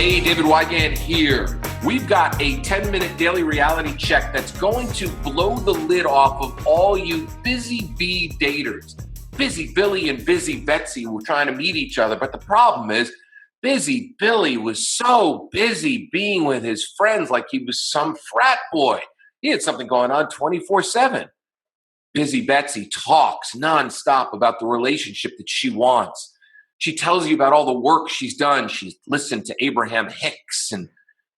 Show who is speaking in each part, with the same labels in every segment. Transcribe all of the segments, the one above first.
Speaker 1: Hey, David Wygand here. We've got a 10-minute daily reality check that's going to blow the lid off of all you busy bee daters. Busy Billie and Busy Betsy were trying to meet each other, but the problem is Busy Billie was so busy being with his friends like he was some frat boy. He had something going on 24/7. Busy Betsy talks nonstop about the relationship that she wants. She tells you about all the work she's done. She's listened to Abraham Hicks, and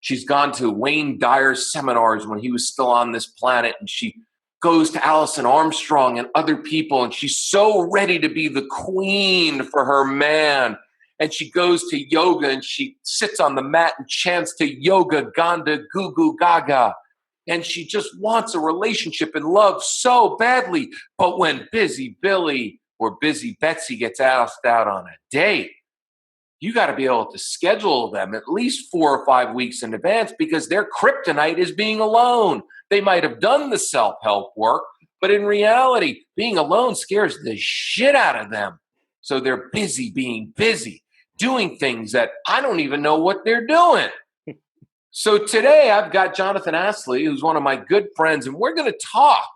Speaker 1: she's gone to Wayne Dyer's seminars when he was still on this planet, and she goes to Alison Armstrong and other people, and she's so ready to be the queen for her man. And she goes to yoga, and she sits on the mat and chants to yoga, ganda, goo goo gaga. And she just wants a relationship and love so badly. But when Busy Billie or Busy Betsy gets asked out on a date, you got to be able to schedule them at least 4 or 5 weeks in advance, because their kryptonite is being alone. They might have done the self-help work, but in reality, being alone scares the shit out of them. So they're busy being busy, doing things that I don't even know what they're doing. So today I've got Jonathan Astley, who's one of my good friends, and we're going to talk.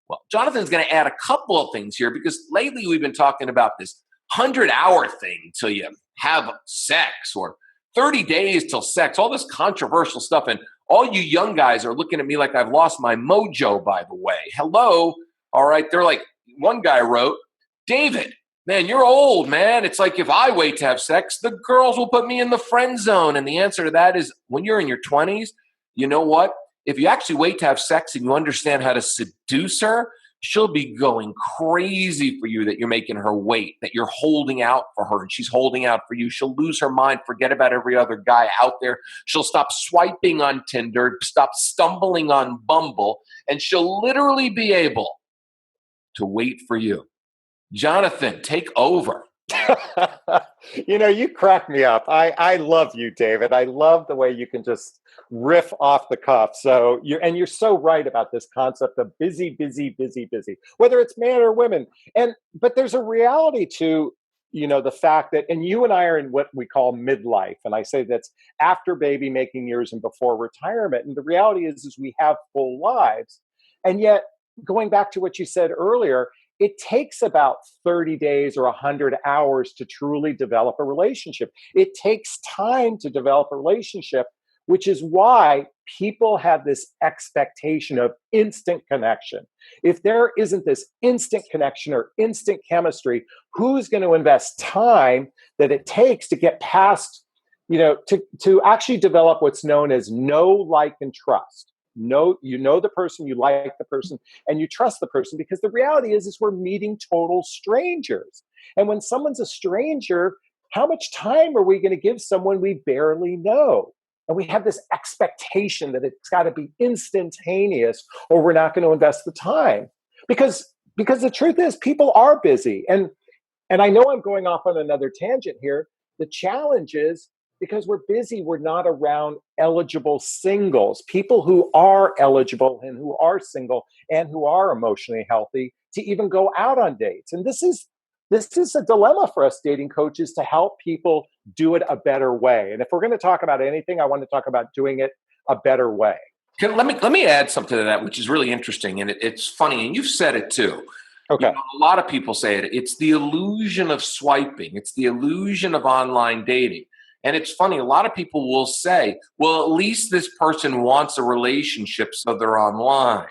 Speaker 1: Well, Jonathan's going to add a couple of things here, because lately we've been talking about this 100-hour thing till you have sex, or 30 days till sex, all this controversial stuff. And all you young guys are looking at me like I've lost my mojo, by the way. Hello. All right. They're like, one guy wrote, David, man, you're old, man. It's like if I wait to have sex, the girls will put me in the friend zone. And the answer to that is, when you're in your 20s, you know what? If you actually wait to have sex and you understand how to seduce her, she'll be going crazy for you that you're making her wait, that you're holding out for her and she's holding out for you. She'll lose her mind, forget about every other guy out there. She'll stop swiping on Tinder, stop stumbling on Bumble, and she'll literally be able to wait for you. Jonathan, take over.
Speaker 2: You crack me up. I love you, David. I love the way you can just riff off the cuff. So you're so right about this concept of busy, busy, busy, busy, whether it's man or women. But there's a reality to, the fact that, and you and I are in what we call midlife. And I say that's after baby making years and before retirement. And the reality is we have full lives. And yet, going back to what you said earlier, it takes about 30 days or 100 hours to truly develop a relationship. It takes time to develop a relationship, which is why people have this expectation of instant connection. If there isn't this instant connection or instant chemistry, who's going to invest time that it takes to get past, to actually develop what's known as know, like, and trust? You know the person, you like the person, and you trust the person, because the reality is we're meeting total strangers. And when someone's a stranger, how much time are we going to give someone we barely know? And we have this expectation that it's got to be instantaneous or we're not going to invest the time. Because the truth is people are busy. And I know I'm going off on another tangent here. The challenge is, because we're busy, we're not around eligible singles, people who are eligible and who are single and who are emotionally healthy to even go out on dates. And this is a dilemma for us dating coaches, to help people do it a better way. And if we're going to talk about anything, I want to talk about doing it a better way.
Speaker 1: Let me add something to that, which is really interesting. And it's funny, and you've said it too.
Speaker 2: Okay.
Speaker 1: A lot of people say it. It's the illusion of swiping. It's the illusion of online dating. And it's funny, a lot of people will say, well, at least this person wants a relationship, so they're online.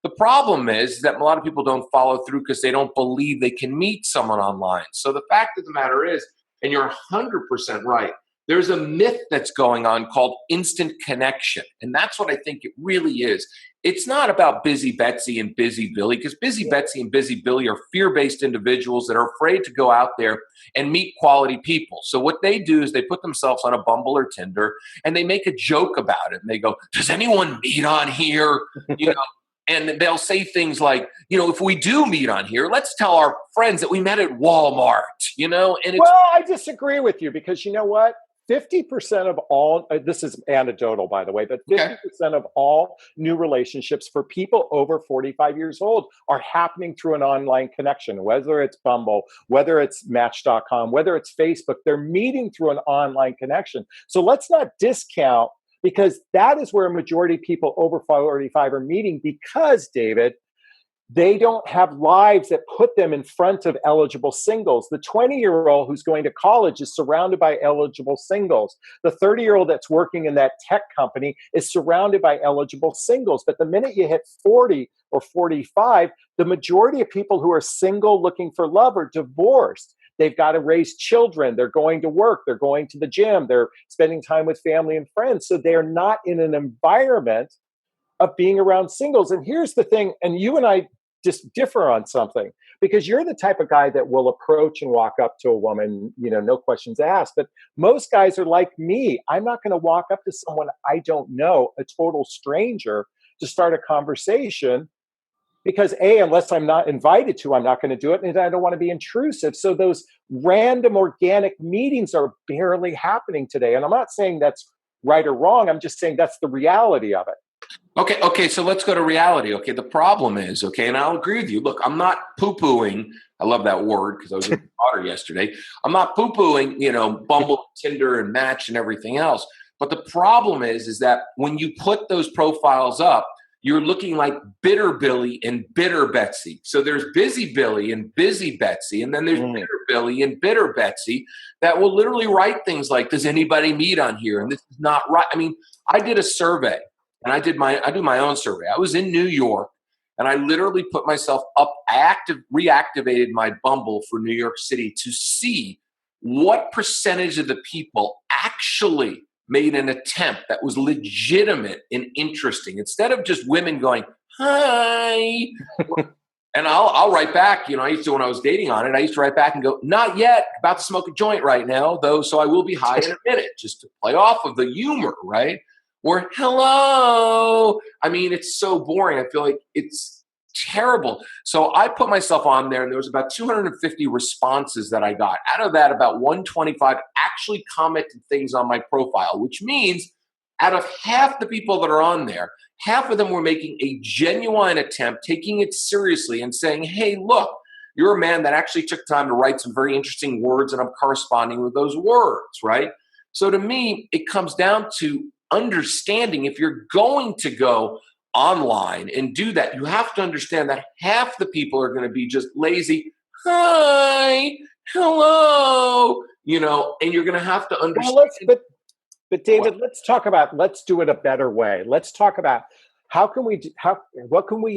Speaker 1: The problem is that a lot of people don't follow through because they don't believe they can meet someone online. So the fact of the matter is, and you're 100% right, there's a myth that's going on called instant connection. And that's what I think it really is. It's not about Busy Betsy and Busy Billie, because Busy Betsy and Busy Billie are fear-based individuals that are afraid to go out there and meet quality people. So what they do is they put themselves on a Bumble or Tinder and they make a joke about it. And they go, does anyone meet on here? And they'll say things like, if we do meet on here, let's tell our friends that we met at Walmart, And
Speaker 2: Well, I disagree with you, because you know what? 50% of all, this is anecdotal, by the way, but
Speaker 1: Okay.
Speaker 2: 50% of all new relationships for people over 45 years old are happening through an online connection, whether it's Bumble, whether it's Match.com, whether it's Facebook. They're meeting through an online connection. So let's not discount, because that is where a majority of people over 45 are meeting, because, David, they don't have lives that put them in front of eligible singles. The 20-year-old who's going to college is surrounded by eligible singles. The 30-year-old that's working in that tech company is surrounded by eligible singles. But the minute you hit 40 or 45, the majority of people who are single looking for love are divorced. They've got to raise children. They're going to work. They're going to the gym. They're spending time with family and friends. So they're not in an environment of being around singles. And here's the thing, and you and I just differ on something, because you're the type of guy that will approach and walk up to a woman, no questions asked. But most guys are like me. I'm not going to walk up to someone I don't know, a total stranger, to start a conversation, because unless I'm not invited to, I'm not going to do it. And I don't want to be intrusive. So those random organic meetings are barely happening today. And I'm not saying that's right or wrong. I'm just saying that's the reality of it.
Speaker 1: Okay, so let's go to reality. Okay, the problem is, and I'll agree with you. Look, I'm not poo-pooing. I love that word because I was with my daughter yesterday. I'm not poo-pooing, Bumble, Tinder, and Match and everything else. But the problem is that when you put those profiles up, you're looking like bitter Billy and bitter Betsy. So there's busy Billy and busy Betsy, and then there's bitter Billy and bitter Betsy that will literally write things like, "Does anybody meet on here?" And this is not right. I mean, I did a survey. And I do my own survey. I was in New York, and I literally put myself up. I reactivated my Bumble for New York City to see what percentage of the people actually made an attempt that was legitimate and interesting, instead of just women going, "Hi." And I'll write back. I used to, when I was dating on it, I used to write back and go, "Not yet, about to smoke a joint right now, though, so I will be high in a minute," just to play off of the humor, right? Or hello. I mean, it's so boring. I feel like it's terrible. So I put myself on there, and there was about 250 responses that I got. Out of that, about 125 actually commented things on my profile, which means out of half the people that are on there, half of them were making a genuine attempt, taking it seriously and saying, "Hey, look, you're a man that actually took time to write some very interesting words, and I'm corresponding with those words," right? So to me, it comes down to understanding, if you're going to go online and do that, you have to understand that half the people are going to be just lazy. "Hi, hello," and you're going to have to understand.
Speaker 2: Well, but David, let's do it a better way. Let's talk about what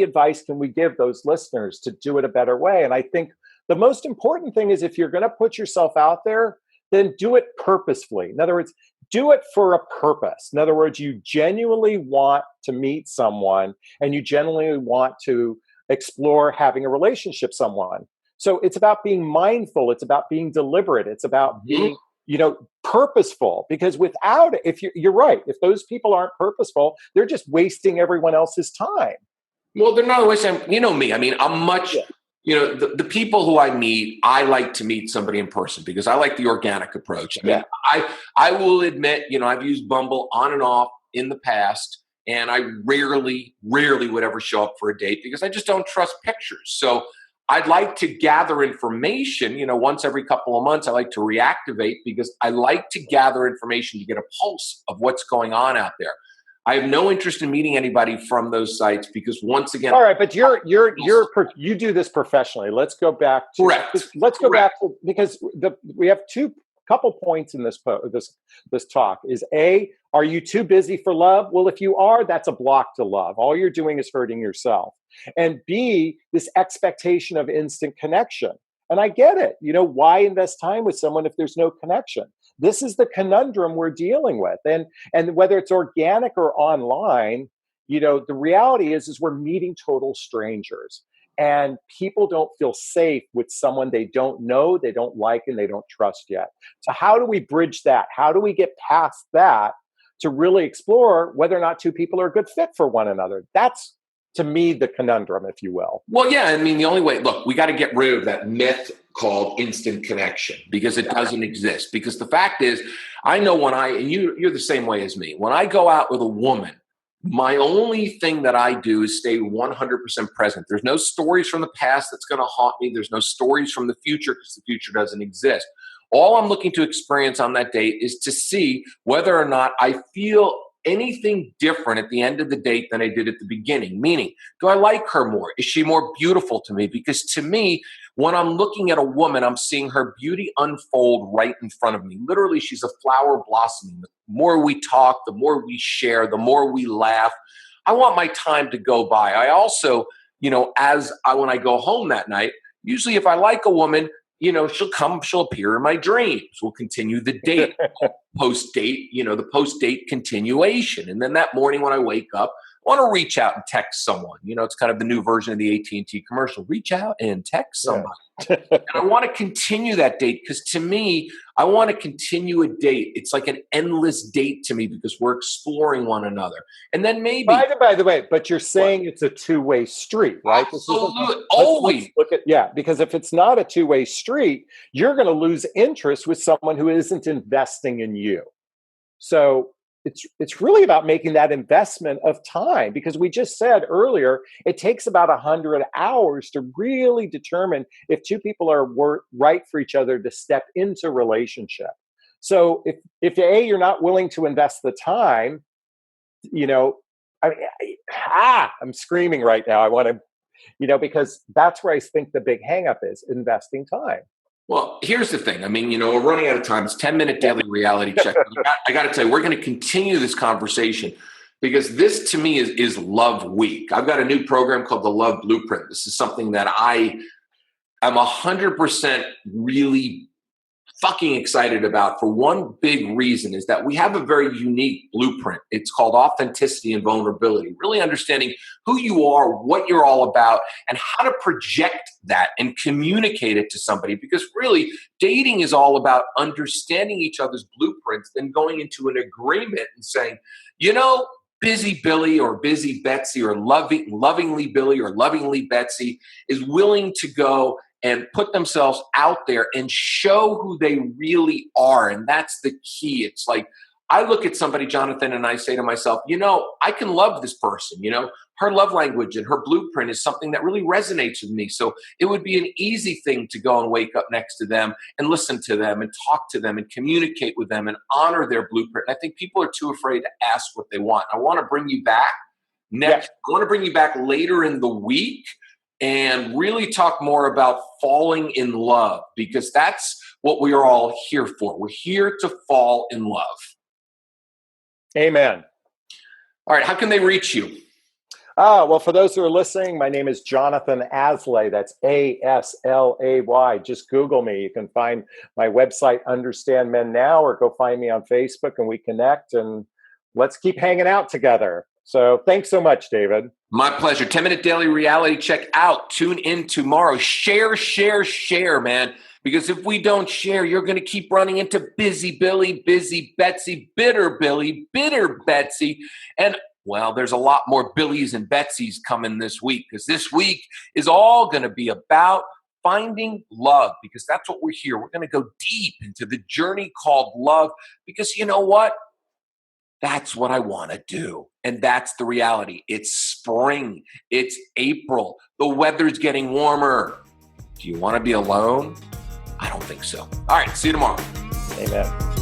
Speaker 2: advice can we give those listeners to do it a better way? And I think the most important thing is, if you're going to put yourself out there, then do it purposefully. In other words, do it for a purpose. In other words, you genuinely want to meet someone, and you genuinely want to explore having a relationship with someone. So it's about being mindful. It's about being deliberate. It's about being, purposeful. Because without it, if you're right, if those people aren't purposeful, they're just wasting everyone else's time.
Speaker 1: Well, they're not wasting. You know me. I mean, I'm much. The people who I meet, I like to meet somebody in person because I like the organic approach. I mean, I will admit, I've used Bumble on and off in the past, and I rarely would ever show up for a date because I just don't trust pictures. So I'd like to gather information, once every couple of months. I like to reactivate because I like to gather information to get a pulse of what's going on out there. I have no interest in meeting anybody from those sites because, once again,
Speaker 2: all right, but you do this professionally. Let's go back to
Speaker 1: correct.
Speaker 2: Let's go back to, because we have couple points in this talk. Is A, are you too busy for love? Well, if you are, that's a block to love. All you're doing is hurting yourself. And B, this expectation of instant connection. And I get it. Why invest time with someone if there's no connection? This is the conundrum we're dealing with. And whether it's organic or online, the reality is we're meeting total strangers. And people don't feel safe with someone they don't know, they don't like, and they don't trust yet. So how do we bridge that? How do we get past that to really explore whether or not two people are a good fit for one another? That's, to me, the conundrum, if you will.
Speaker 1: Well, yeah. I mean, the only way, look, we got to get rid of that myth called instant connection, because it doesn't exist. Because the fact is, I know and you're the same way as me. When I go out with a woman, my only thing that I do is stay 100% present. There's no stories from the past that's going to haunt me. There's no stories from the future, because the future doesn't exist. All I'm looking to experience on that date is to see whether or not I feel anything different at the end of the date than I did at the beginning. Meaning, do I like her more? Is she more beautiful to me? Because to me, when I'm looking at a woman, I'm seeing her beauty unfold right in front of me. Literally, she's a flower blossoming. The more we talk, the more we share, the more we laugh. I want my time to go by. I also, when I go home that night, usually if I like a woman, she'll appear in my dreams. We'll continue the date, post-date, the post-date continuation. And then that morning when I wake up, I want to reach out and text someone. It's kind of the new version of the AT&T commercial. Reach out and text somebody. Yeah. And I want to continue that date, because to me, I want to continue a date. It's like an endless date to me, because we're exploring one another. And then maybe... By the way,
Speaker 2: but you're saying it's a two-way street, right?
Speaker 1: Absolutely. Always.
Speaker 2: Because if it's not a two-way street, you're going to lose interest with someone who isn't investing in you. So it's really about making that investment of time, because we just said earlier, it takes about 100 hours to really determine if two people are right for each other to step into relationship. So if you're not willing to invest the time, I'm screaming right now. I want to, because that's where I think the big hang up is, investing time.
Speaker 1: Well, here's the thing. We're running out of time. It's 10-minute daily reality check. I got to tell you, we're going to continue this conversation, because this to me is Love Week. I've got a new program called the Love Blueprint. This is something that I'm 100% really fucking excited about, for one big reason, is that we have a very unique blueprint. It's called authenticity and vulnerability, really understanding who you are, what you're all about, and how to project that and communicate it to somebody. Because really, dating is all about understanding each other's blueprints, then going into an agreement and saying, Busy Billy or Busy Betsy, or lovingly Billy or lovingly Betsy, is willing to go and put themselves out there and show who they really are. And that's the key. It's like, I look at somebody, Jonathan, and I say to myself, I can love this person. Her love language and her blueprint is something that really resonates with me. So it would be an easy thing to go and wake up next to them and listen to them and talk to them and communicate with them and honor their blueprint. And I think people are too afraid to ask what they want. I want to bring you back next. I want to bring you back later in the week and really talk more about falling in love, because that's what we are all here for. We're here to fall in love.
Speaker 2: Amen.
Speaker 1: All right. How can they reach you?
Speaker 2: Well, for those who are listening, my name is Jonathan Aslay. That's Aslay. Just Google me. You can find my website, Understand Men Now, or go find me on Facebook, and we connect, and let's keep hanging out together. So thanks so much, David.
Speaker 1: My pleasure. 10-minute daily reality check out. Tune in tomorrow. Share, man. Because if we don't share, you're going to keep running into Busy Billy, Busy Betsy, Bitter Billy, Bitter Betsy. And, well, there's a lot more Billies and Betsys coming this week, because this week is all going to be about finding love, because that's what we're here. We're going to go deep into the journey called love, because you know what? That's what I want to do. And that's the reality. It's spring. It's April. The weather's getting warmer. Do you want to be alone? I don't think so. All right. See you tomorrow.
Speaker 2: Amen.